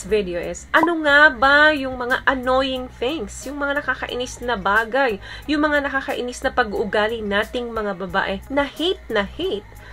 video is, ano nga ba yung mga annoying things, yung mga nakakainis na bagay, yung mga nakakainis na pag-uugali nating mga babae na hate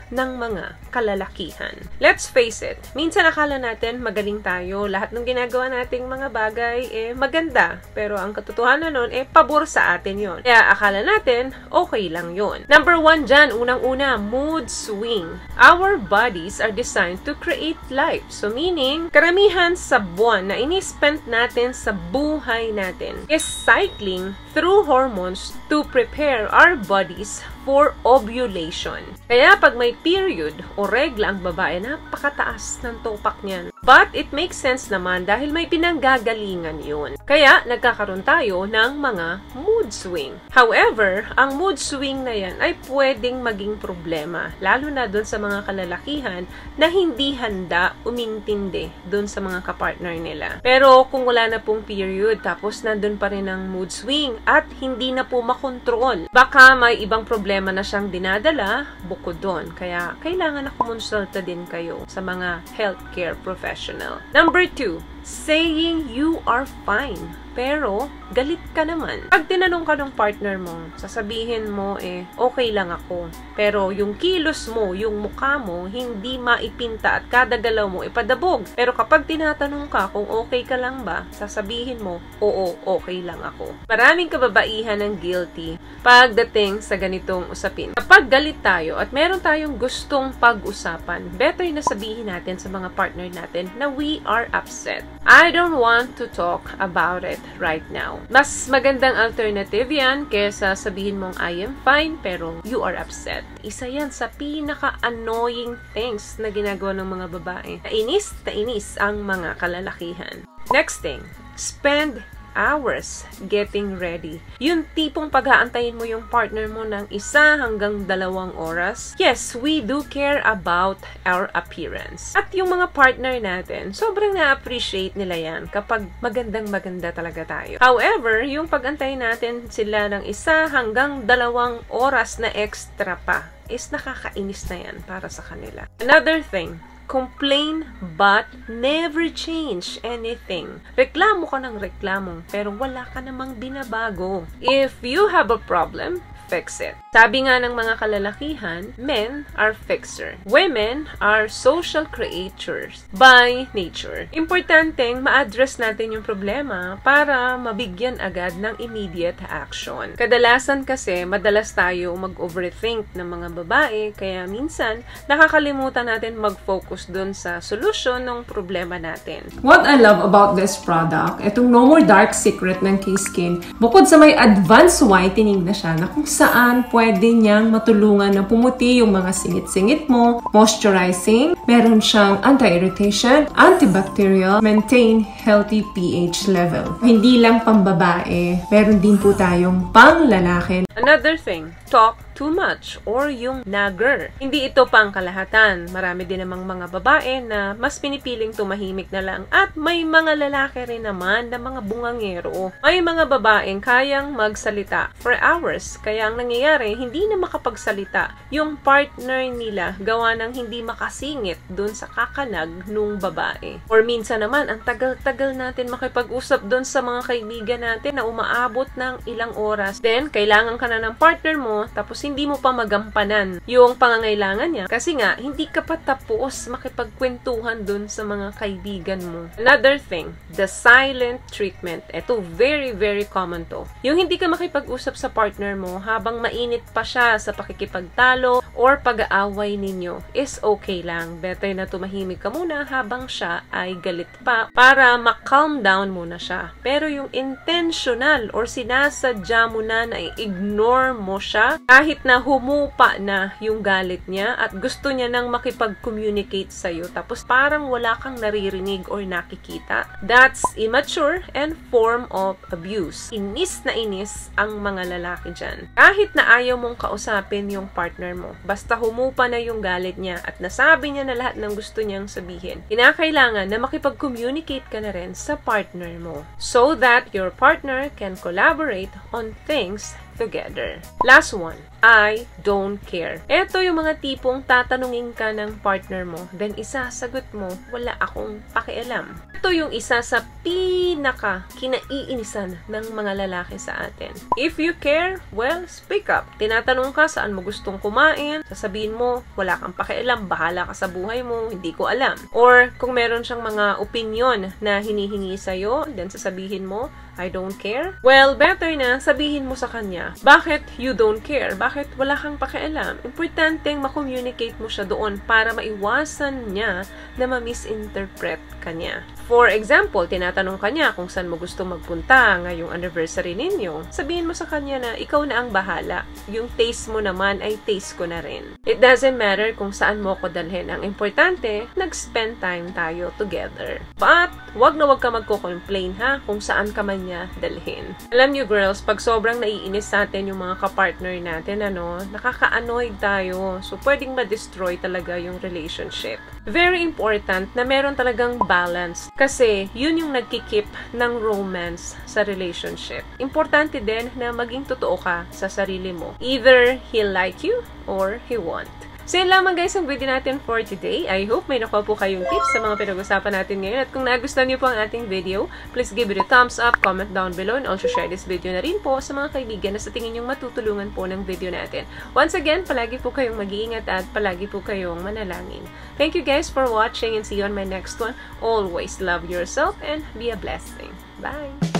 ng mga kalalakihan. Let's face it, minsan akala natin magaling tayo, lahat ng ginagawa nating mga bagay maganda, pero ang katotohanan nun pabor sa atin yon. Kaya akala natin okay lang yon. Number 1 dyan, unang-una, mood swing. Our bodies are designed to create life. So meaning, karamihan sa buwan na ini-spend natin sa buhay natin is cycling through hormones to prepare our bodies for ovulation. Kaya pag may period o regla ang babae, napakataas ng topak niyan. But it makes sense naman dahil may pinanggagalingan yun. Kaya nagkakaroon tayo ng mga mood swing. However, ang mood swing na yan ay pwedeng maging problema, lalo na dun sa mga kalalakihan na hindi handa umintindi dun sa mga kapartner nila. Pero kung wala na pong period, tapos nandun pa rin ang mood swing at hindi na po makontrol, baka may ibang problema na siyang dinadala bukod doon. Kaya kailangan na kumonsulta din kayo sa mga healthcare professional. Number 2, saying you are fine, pero galit ka naman. Pag tinanong ka ng partner mo, sasabihin mo okay lang ako. Pero yung kilos mo, yung mukha mo, hindi maipinta at kada galaw mo ipadabog. Pero kapag tinatanong ka kung okay ka lang ba, sasabihin mo, oo, okay lang ako. Maraming kababaihan ang guilty pagdating sa ganitong usapin. Kapag galit tayo at meron tayong gustong pag-usapan, better na sabihin natin sa mga partner natin na we are upset. I don't want to talk about it right now. Mas magandang alternative yan kesa sabihin mong I am fine pero you are upset. Isa yan sa pinaka-annoying things na ginagawa ng mga babae. Nainis ang mga kalalakihan. Next thing, spend hours getting ready. Yung tipong pag-aantayin mo yung partner mo ng 1 hanggang 2 oras. Yes, we do care about our appearance. At yung mga partner natin, sobrang na-appreciate nila yan kapag magandang-maganda talaga tayo. However, yung pag-antayin natin sila ng 1 hanggang 2 oras na extra pa is nakakainis na yan para sa kanila. Another thing, complain but never change anything. Reklamo ka ng reklamo pero wala ka namang binabago. If you have a problem, fix it. Sabi nga ng mga kalalakihan, men are fixer. Women are social creators by nature. Importanteng ma-address natin yung problema para mabigyan agad ng immediate action. Kadalasan kasi, madalas tayo mag-overthink ng mga babae, kaya minsan, nakakalimutan natin mag-focus dun sa solusyon ng problema natin. What I love about this product, itong No More Dark Secret ng K-Skin, bukod sa may advanced whitening na siya, na kung saan pwede niyang matulungan na pumuti yung mga singit-singit mo, moisturizing, meron siyang anti-irritation, antibacterial, maintain healthy pH level. Hindi lang pambabae, meron din po tayong pang-lalaki. Another thing, talk too much or yung nagger. Hindi ito pang kalahatan. Marami din namang mga babae na mas pinipiling tumahimik na lang at may mga lalaki rin naman na mga bungangero. May mga babaeng kayang magsalita for hours. Kaya ang nangyayari, hindi na makapagsalita yung partner nila gawa ng hindi makasingit dun sa kakanag nung babae. Or minsan naman, ang tagal-tagal natin makipag-usap dun sa mga kaibigan natin na umaabot ng ilang oras. Then, kailangan ka na ng partner mo, tapos hindi mo pa magampanan yung pangangailangan niya. Kasi nga, hindi ka pa tapos makipagkwentuhan dun sa mga kaibigan mo. Another thing, the silent treatment. Ito, very, very common to. Yung hindi ka makipag-usap sa partner mo habang mainit pa siya sa pakikipagtalo or pag-aaway ninyo is okay lang. Better na tumahimik ka muna habang siya ay galit pa para ma-calm down muna siya. Pero yung intentional or sinasadya mo na i-ignore mo siya, kahit na humupa na yung galit niya at gusto niya nang makipag-communicate sa'yo, tapos parang wala kang naririnig or nakikita, that's immature and form of abuse. Inis na inis ang mga lalaki dyan. Kahit na ayaw mong kausapin yung partner mo, basta humupa na yung galit niya at nasabi niya na lahat ng gusto niyang sabihin, kinakailangan na makipag-communicate ka na rin sa partner mo so that your partner can collaborate on things together. Last one, I don't care. Ito yung mga tipong tatanungin ka ng partner mo, then isasagot mo, wala akong pakialam. Ito yung isa sa pinaka kinaiinisan ng mga lalaki sa atin. If you care, well, speak up. Tinatanong ka saan mo gustong kumain, sasabihin mo, wala kang pakialam, bahala ka sa buhay mo, hindi ko alam. Or kung meron siyang mga opinion na hinihingi sa'yo, then sasabihin mo, I don't care. Well, better na sabihin mo sa kanya, bakit you don't care? Bakit wala kang pakialam? Importanteng ma-communicate mo siya doon para maiwasan niya na ma-misinterpret ka niya. For example, tinatanong ka niya kung saan mo gusto magpunta ngayong anniversary ninyo. Sabihin mo sa kanya na ikaw na ang bahala. Yung taste mo naman ay taste ko na rin. It doesn't matter kung saan mo ko dalhin. Ang importante, nag-spend time tayo together. But, wag na wag ka magko-complain ha kung saan ka man niya dalhin. Alam niyo girls, pag sobrang naiinis sa atin yung mga kapartner natin, nakaka-annoyed tayo. So, pwedeng ma-destroy talaga yung relationship. Very important na meron talagang balance. Kasi, yun yung nagkikip ng romance sa relationship. Importante din na maging totoo ka sa sarili mo. Either he'll like you or he won't. So yun lamang guys ang video natin for today. I hope may nakuha po kayong tips sa mga pinag-usapan natin ngayon. At kung nagustuhan niyo po ang ating video, please give it a thumbs up, comment down below, and also share this video na rin po sa mga kaibigan na sa tingin yung matutulungan po ng video natin. Once again, palagi po kayong mag-iingat at palagi po kayong manalangin. Thank you guys for watching and see you on my next one. Always love yourself and be a blessing. Bye!